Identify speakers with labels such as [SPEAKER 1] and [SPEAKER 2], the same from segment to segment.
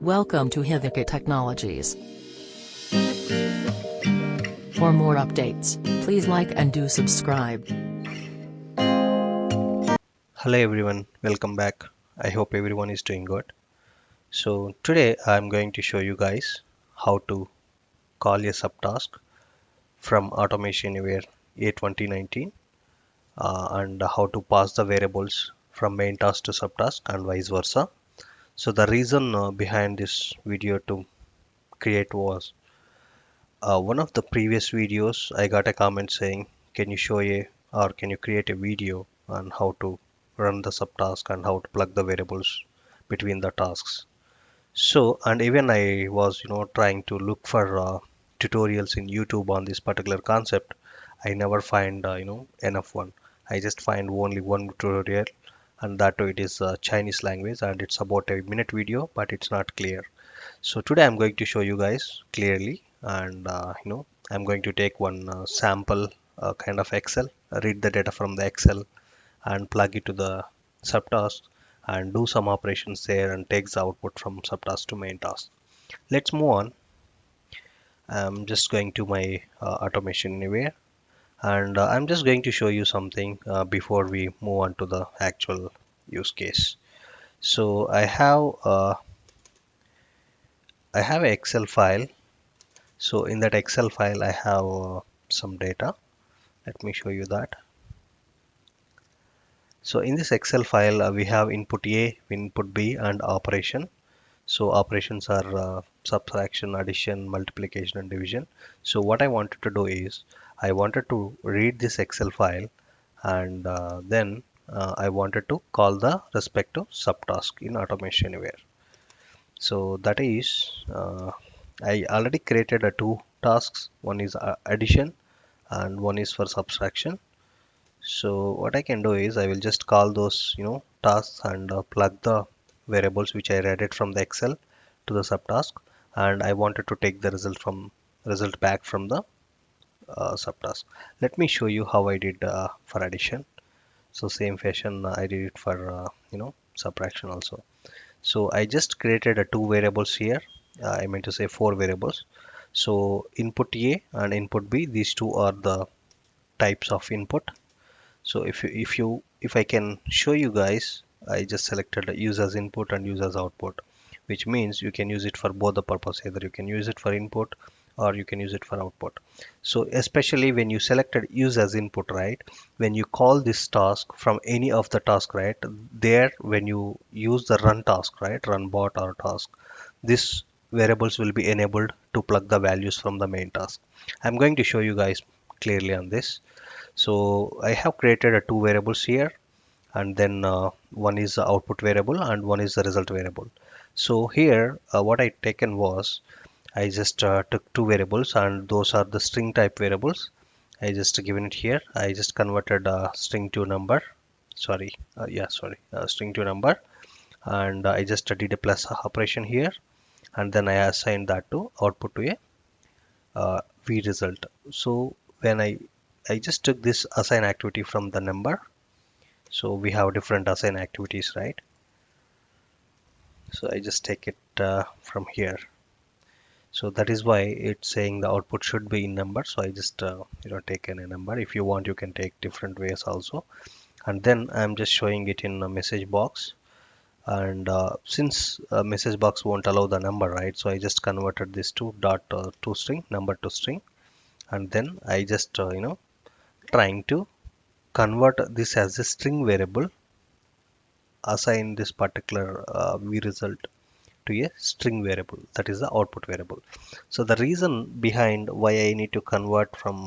[SPEAKER 1] Welcome to Hivika Technologies. For more updates, please like and do subscribe.
[SPEAKER 2] Hello everyone, welcome back. I hope everyone is doing good. So today I'm going to show you guys how to call a subtask from Automation Anywhere A2019 and how to pass the variables from main task to subtask and vice versa. So the reason behind this video to create was one of the previous videos I got a comment saying, can you show a or can you create a video on how to run the subtask and how to plug the variables between the tasks. So, and even I was, trying to look for tutorials in YouTube on this particular concept. I never find, enough one. I just find only one tutorial, and that too it is Chinese language, and it's about a minute video, but it's not clear. So today I'm going to show you guys clearly, and I'm going to take one sample kind of Excel, read the data from the Excel, and plug it to the subtask and do some operations there and takes the output from subtask to main task. Let's move on. I'm just going to my automation anywhere, and I'm just going to show you something before we move on to the actual use case. So I have an Excel file. So in that Excel file I have some data. Let me show you that. So in this Excel file we have input A, input B, and operation. So operations are subtraction, addition, multiplication, and division. So what I wanted to do is I wanted to read this Excel file, and then I wanted to call the respective subtask in Automation Anywhere. So that is, I already created two tasks. One is addition and one is for subtraction. So what I can do is I will just call those tasks and plug the variables which I read it from the Excel to the subtask, and I wanted to take the result back from the subtask. Let me show you how I did for addition. So same fashion I did it for subtraction also. So I just created two variables here. I meant to say four variables. So input A and input B, these two are the types of input. So if I can show you guys, I just selected use as input and use as output, which means you can use it for both the purpose. Either you can use it for input or you can use it for output. So especially when you selected use as input, right? When you call this task from any of the task, right? There when you use the run task, right? Run bot or task, this variables will be enabled to plug the values from the main task. I'm going to show you guys clearly on this. So I have created two variables here, and then one is the output variable and one is the result variable. So here what I taken was I just took two variables, and those are the string type variables. I just given it here. I just converted string to number. Sorry, string to number, and I just did a plus operation here, and then I assigned that to output to a v result. So when I just took this assign activity from the number. So we have different assign activities, right? So I just take it from here. So that is why it's saying the output should be in number. So I just taken a number. If you want, you can take different ways also. And then I'm just showing it in a message box. And since message box won't allow the number, right? So I just converted this to dot to string, number to string, and then I just trying to convert this as a string variable, assign this particular v result to a string variable, that is the output variable. So the reason behind why I need to convert from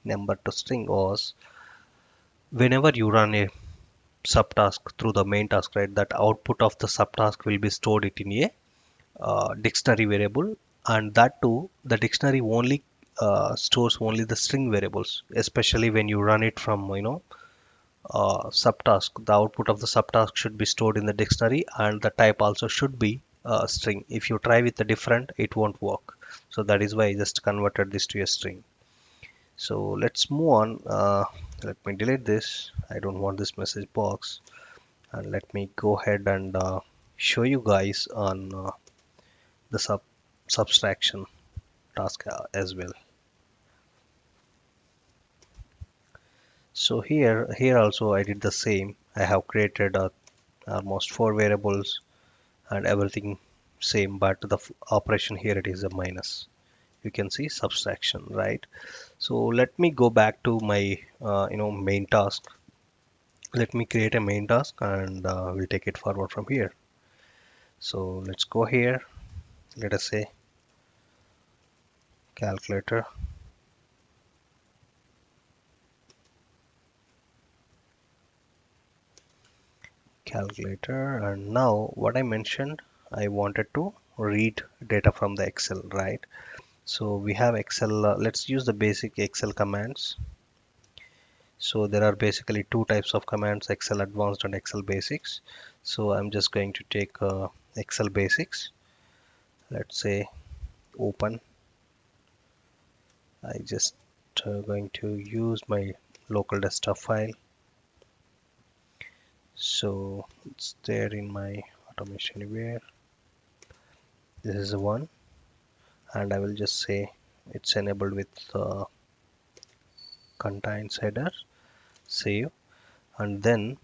[SPEAKER 2] number to string was whenever you run a subtask through the main task, right, that output of the subtask will be stored it in a dictionary variable, and that too the dictionary only stores only the string variables, especially when you run it from subtask. The output of the subtask should be stored in the dictionary, and the type also should be string. If you try with the different, it won't work. So that is why I just converted this to a string. So let's move on. Let me delete this. I don't want this message box, and let me go ahead and show you guys on the subtraction task as well. So here also I did the same. I have created almost four variables and everything same, but the operation here it is a minus. You can see subtraction, right? So let me go back to my main task. Let me create a main task and we'll take it forward from here. So let's go here. Let us say calculator. Calculator, and now what I mentioned, I wanted to read data from the Excel, right? So we have Excel. Let's use the basic Excel commands. So there are basically two types of commands, Excel Advanced and Excel Basics. So I'm just going to take Excel Basics. Let's say open. I just going to use my local desktop file. So it's there in my automation anywhere. This is the one, and I will just say it's enabled with contains header. Save, and then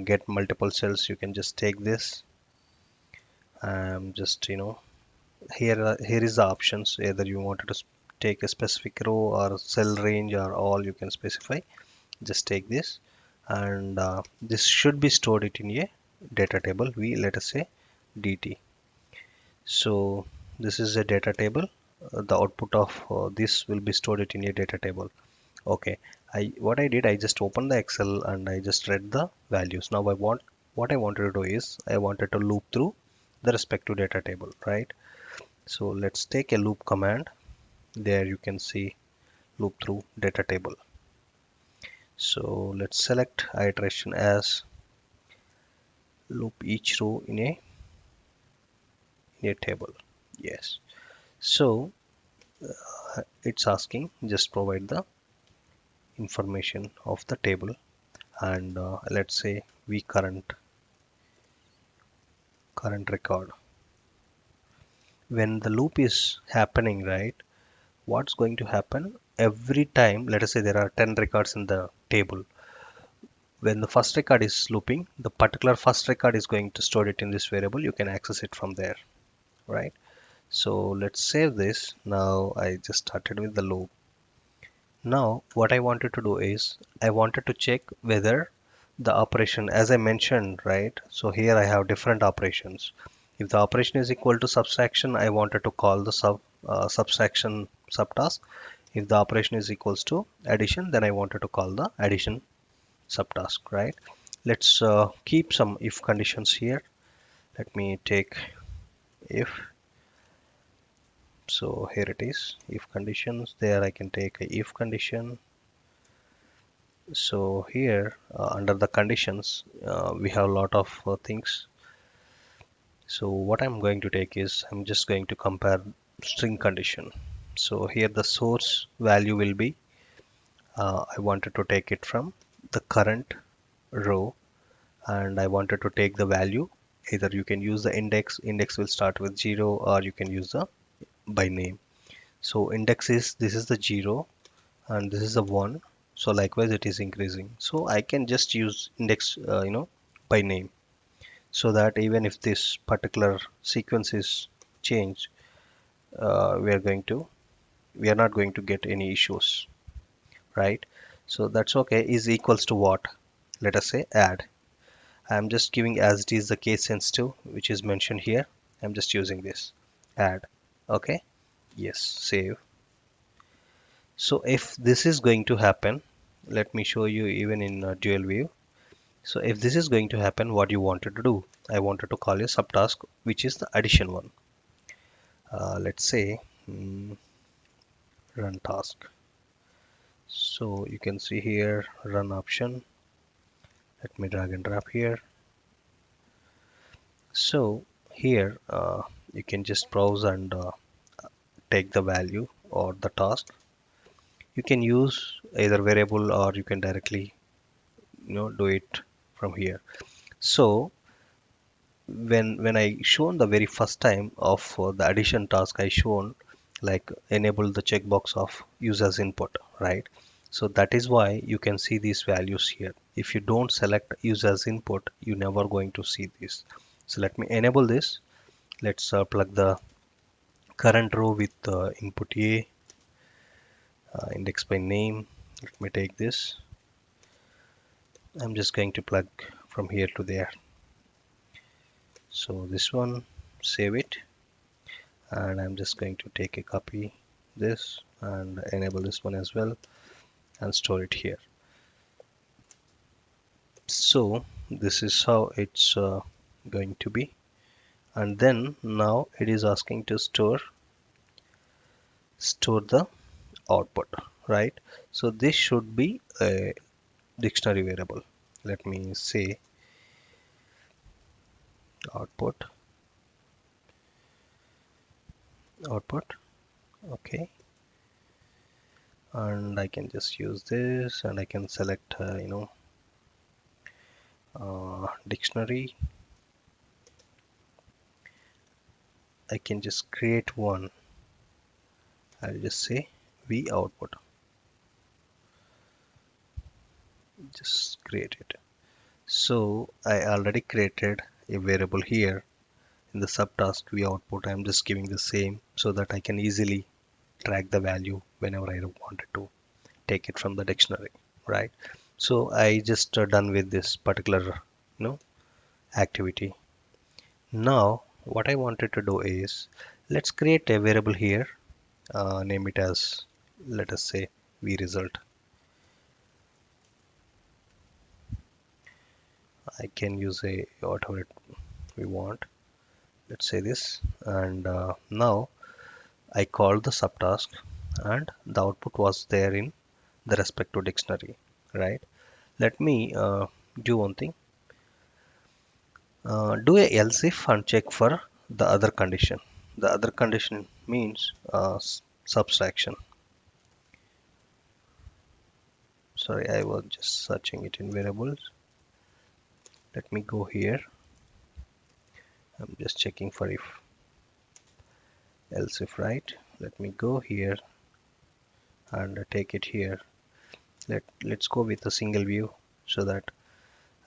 [SPEAKER 2] get multiple cells. You can just take this. Just here is the options. Either you wanted to take a specific row or cell range or all, you can specify. Just take this, and this should be stored it in a data table. We let us say dt. So this is a data table. The output of this will be stored it in a data table. Okay, what I did, I just opened the Excel and I just read the values. Now what I wanted to do is I wanted to loop through the respective data table, right? So let's take a loop command. There you can see loop through data table. So let's select iteration as loop each row in a table. Yes. So it's asking just provide the information of the table, and let's say we current record. When the loop is happening, right, what's going to happen every time? Let us say there are 10 records in the table. When the first record is looping, the particular first record is going to store it in this variable. You can access it from there, right? So let's save this. Now I just started with the loop. Now what I wanted to do is I wanted to check whether the operation, as I mentioned, right? So here I have different operations. If the operation is equal to subtraction, I wanted to call the subtraction subtask. If the operation is equals to addition, then I wanted to call the addition subtask, right? Let's keep some if conditions here. Let me take if. So here it is, if conditions. There I can take a if condition. So here under the conditions we have a lot of things. So what I'm going to take is I'm just going to compare string condition. So here the source value will be I wanted to take it from the current row, and I wanted to take the value. Either you can use the index will start with 0, or you can use the by name. So index is, this is the 0 and this is the 1. So likewise it is increasing. So I can just use index by name, so that even if this particular sequence is changed, we are not going to get any issues, right? So that's okay. Is equals to what? Let us say add. I'm just giving as it is the case sensitive, which is mentioned here. I'm just using this add. Okay, yes, save. So if this is going to happen, let me show you even in dual view. So if this is going to happen, what you wanted to do, I wanted to call a subtask which is the addition one. Let's say run task. So you can see here run option. Let me drag and drop here. So here you can just browse and take the value or the task. You can use either variable or you can directly do it from here. So when I shown the very first time of the addition task, I shown like enable the checkbox of users input, right? So that is why you can see these values here. If you don't select users input, you never going to see this. So let me enable this. Let's plug the current row with input A, index by name. Let me take this. I'm just going to plug from here to there. So this one, save it, and I'm just going to take a copy this and enable this one as well and store it here. So this is how it's going to be. And then now it is asking to store the output, right? So this should be a dictionary variable. Let me say output, output, okay. And I can just use this and I can select dictionary. I can just create one. I'll just say v output, just create it. So I already created a variable here in the subtask v output. I'm just giving the same so that I can easily track the value whenever I wanted to take it from the dictionary, right? So I just done with this particular activity. Now what I wanted to do is, let's create a variable here, name it as, let us say, v result. I can use a whatever we want, let's say this, and now I called the subtask and the output was there in the respective dictionary, right? Let me do one thing, do a else if and check for the other condition. The other condition means subtraction. Sorry, I was just searching it in variables. Let me go here. I'm just checking for if else if, right? Let me go here and take it here. Let's go with a single view so that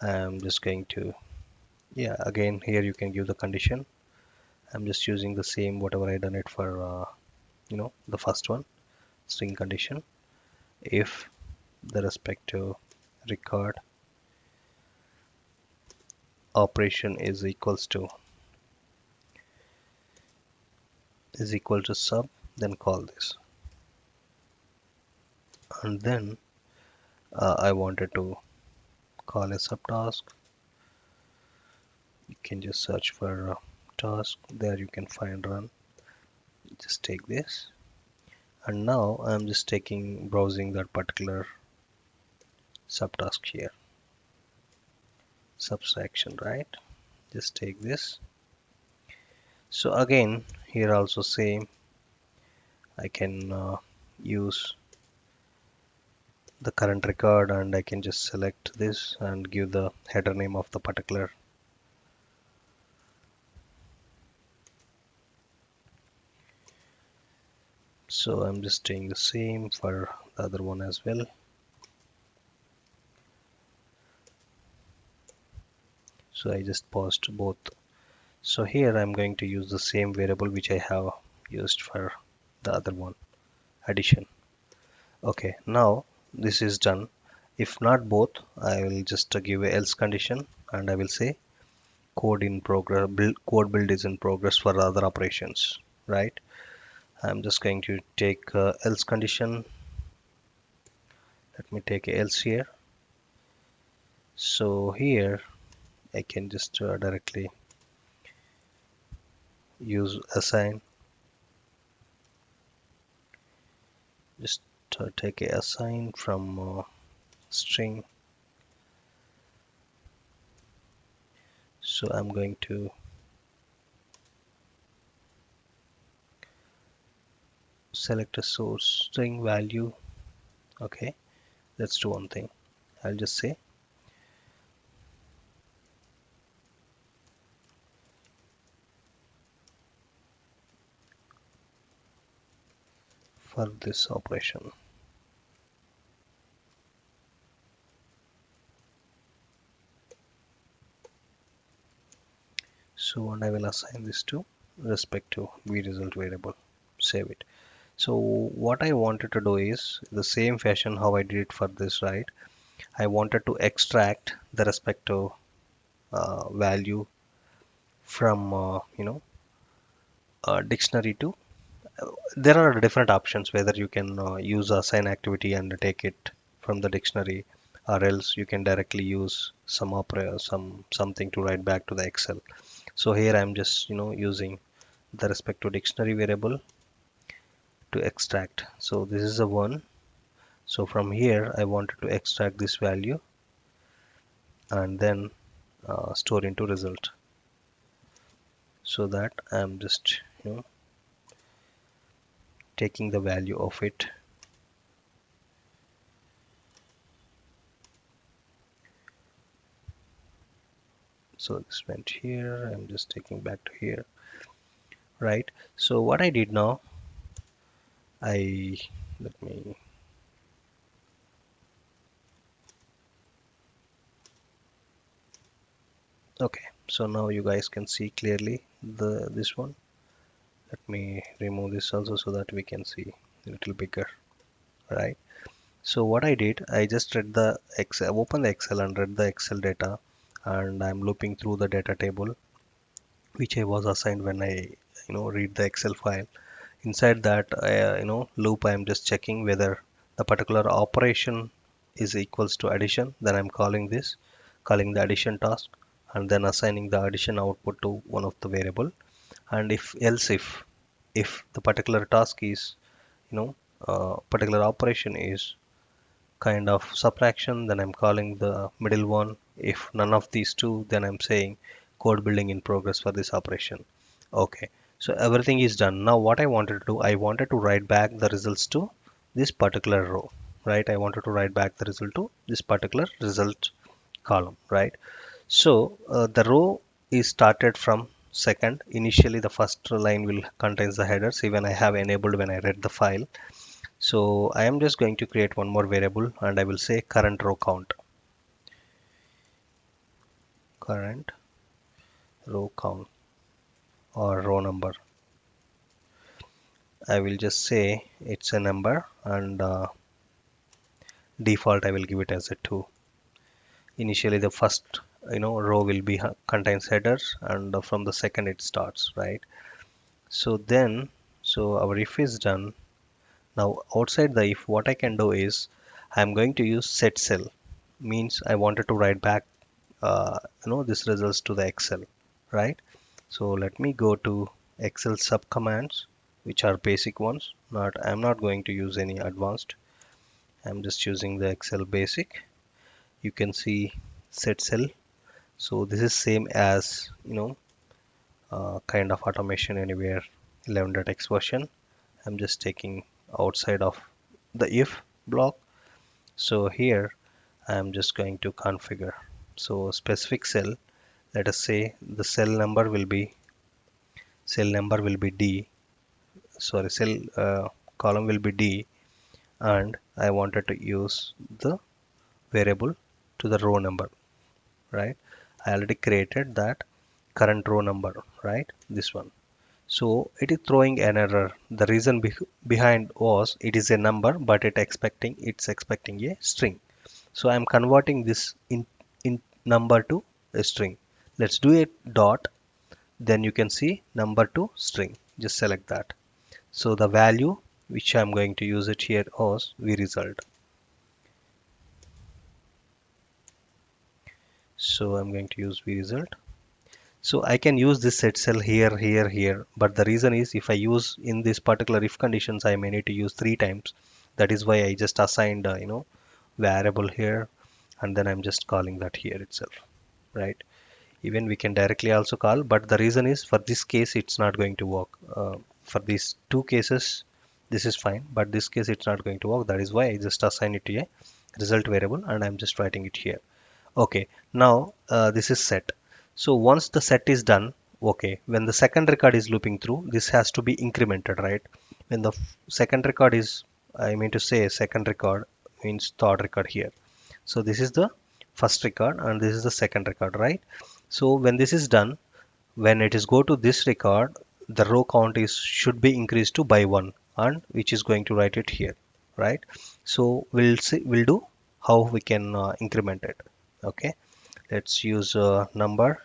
[SPEAKER 2] I'm just going to, yeah, again here you can give the condition. I'm just using the same whatever I done it for the first one, string condition. If the respective record operation is equal to sub, then call this. And then I wanted to call a subtask. You can just search for task, there you can find run. Just take this, and now I'm just browsing that particular subtask here, subtraction, right? Just take this. So again here also same, I can use the current record and I can just select this and give the header name of the particular. So I'm just doing the same for the other one as well. So I just paused both. So here I'm going to use the same variable which I have used for the other one, addition. Okay, now this is done. If not both, I will just give a else condition and I will say code in progress, code build is in progress for other operations, right? I'm just going to take else condition. Let me take a else here. So here I can just directly use assign. Just take a assign from string. So I'm going to select a source string value. Okay, let's do one thing. I'll just say for this operation. So, and I will assign this to respective vResult variable. Save it. So what I wanted to do is the same fashion how I did it for this, right? I wanted to extract the respective value from dictionary to there are different options whether you can use assign activity and take it from the dictionary, or else you can directly use some opera something to write back to the Excel. So here I'm just using the respective dictionary variable to extract. So this is a one. So from here I wanted to extract this value and then store into result, so that I'm just taking the value of it. So this went here, I'm just taking back to here, right? So what I did now, I let me okay, so now you guys can see clearly this one. Let me remove this also so that we can see a little bigger, right? So what I did, I just read the Excel, open the Excel and read the Excel data, and I'm looping through the data table which I was assigned when I read the Excel file. Inside that loop, I am just checking whether the particular operation is equals to addition. Then I'm calling the addition task, and then assigning the addition output to one of the variable. And if the particular task is you know particular operation is kind of subtraction, then I'm calling the middle one. If none of these two, then I'm saying code building in progress for this operation. Okay, so everything is done. Now what I wanted to do, I wanted to write back the results to this particular row, right? I wanted to write back the result to this particular result column, right? So the row is started from second. Initially the first line will contains the headers, even I have enabled when I read the file. So I am just going to create one more variable and I will say current row count. Current row count or row number. I will just say it's a number, and default I will give it as a 2. Initially the first row will be contains headers, and from the second it starts, right? So then, so our if is done. Now outside the if, what I can do is I'm going to use set cell. Means I wanted to write back this results to the Excel, right? So let me go to Excel subcommands, which are basic ones. I'm not going to use any advanced. I'm just using the Excel basic. You can see set cell. So this is same as kind of automation anywhere 11.x version. I'm just taking outside of the if block. So here I'm just going to configure. So specific cell, let us say the cell will be D, sorry, cell column will be D, and I wanted to use the variable to the row number, right? I already created that current row number, right? This one. So it is throwing an error. The reason behind was it is a number, but it's expecting a string. So I'm converting this in number to a string. Let's do a dot. Then you can see number to string. Just select that. So the value which I'm going to use it here was vResult. So I'm going to use vResult. So I can use this set cell here, here, here. But the reason is if I use in this particular if conditions, I may need to use 3 times. That is why I just assigned variable here, and then I'm just calling that here itself, right? Even we can directly also call, but the reason is for this case it's not going to work. For these two cases this is fine, but this case it's not going to work. That is why I just assign it to a result variable, and I'm just writing it here. Okay, now this is set. So once the set is done, okay, when the second record is looping through, this has to be incremented, right? When the second record is, I mean to say second record means third record here. So this is the first record and this is the second record, right? So when this is done, when it is go to this record, the row count is should be increased to by 1, and which is going to write it here, right? So we'll do how we can increment it. Okay, let's use a number.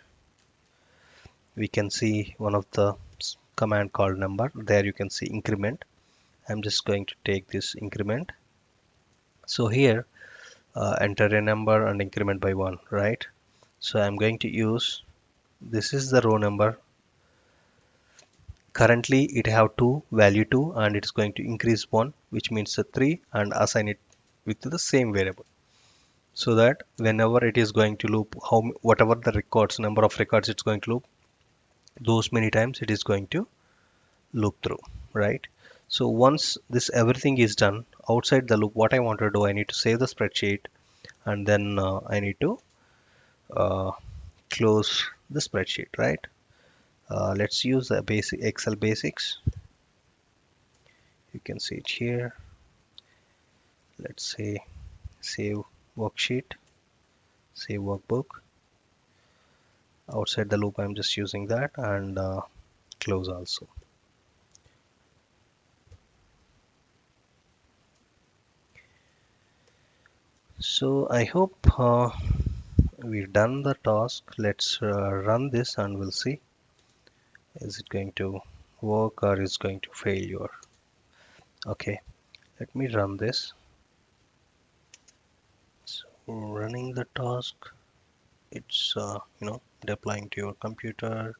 [SPEAKER 2] We can see one of the command called number. There you can see increment. I'm just going to take this increment. So here enter a number and increment by 1, right? So I'm going to use, this is the row number. Currently it have 2 value 2 and it's going to increase 1, which means the 3, and assign it with the same variable, so that whenever it is going to loop, whatever the records, number of records it's going to loop, those many times it is going to loop through, right? So once this everything is done outside the loop, what I want to do, I need to save the spreadsheet, and then I need to uh, close the spreadsheet, right? Let's use the basic Excel basics. You can see it here. Let's say save worksheet, save workbook. Outside the loop I'm just using that, and close also. So I hope we've done the task. Let's run this and we'll see is it going to work or is going to failure. Okay, let me run this. So running the task, it's deploying to your computer.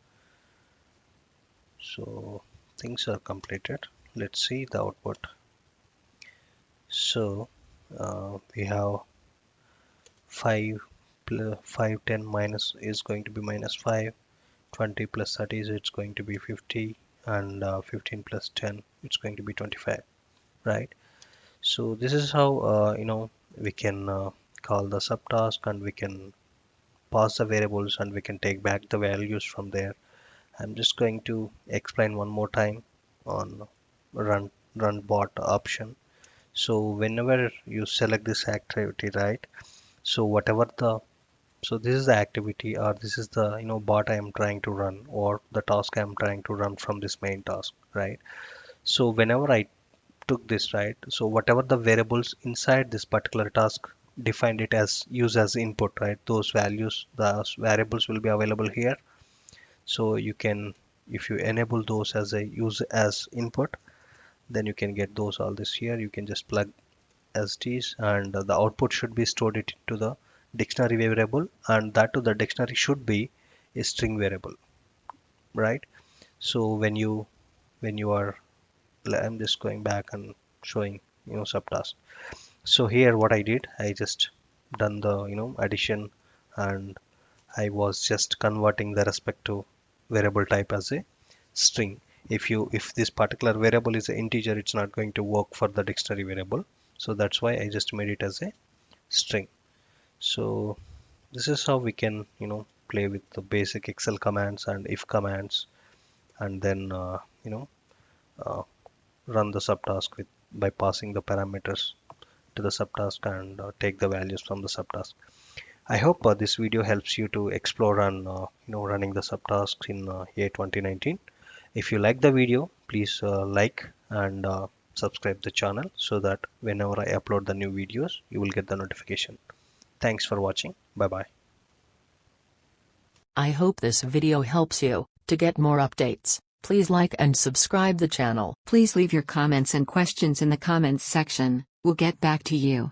[SPEAKER 2] So things are completed. Let's see the output. So we have 5 plus 5, 10 minus is going to be minus 5, 20 plus 30 is it's going to be 50, and 15 plus 10 it's going to be 25, right? So this is how we can call the subtask, and we can pass the variables, and we can take back the values from there. I'm just going to explain one more time on run bot option. So whenever you select this activity, right? So whatever the, so this is the activity, or this is the bot I am trying to run, or the task I am trying to run from this main task, right? So whenever I took this, right, so whatever the variables inside this particular task defined it as use as input, right, those values, the variables will be available here. So you can, if you enable those as a use as input, then you can get those all this here. You can just plug as these, and the output should be stored it into the dictionary variable, and that to the dictionary should be a string variable, right? So when you are, I'm just going back and showing subtask. So here what I did, I just done the addition, and I was just converting the respective variable type as a string. If this particular variable is an integer, it's not going to work for the dictionary variable, so that's why I just made it as a string. So this is how we can play with the basic Excel commands and if commands, and then uh, run the subtask with by passing the parameters to the subtask, and take the values from the subtask. I hope this video helps you to explore and running the subtasks in A2019. If you like the video, please like and subscribe the channel, so that whenever I upload the new videos, you will get the notification. Thanks for watching. Bye bye.
[SPEAKER 1] I hope this video helps you. To get more updates, please like and subscribe the channel.
[SPEAKER 3] Please leave your comments and questions in the comments section. We'll get back to you.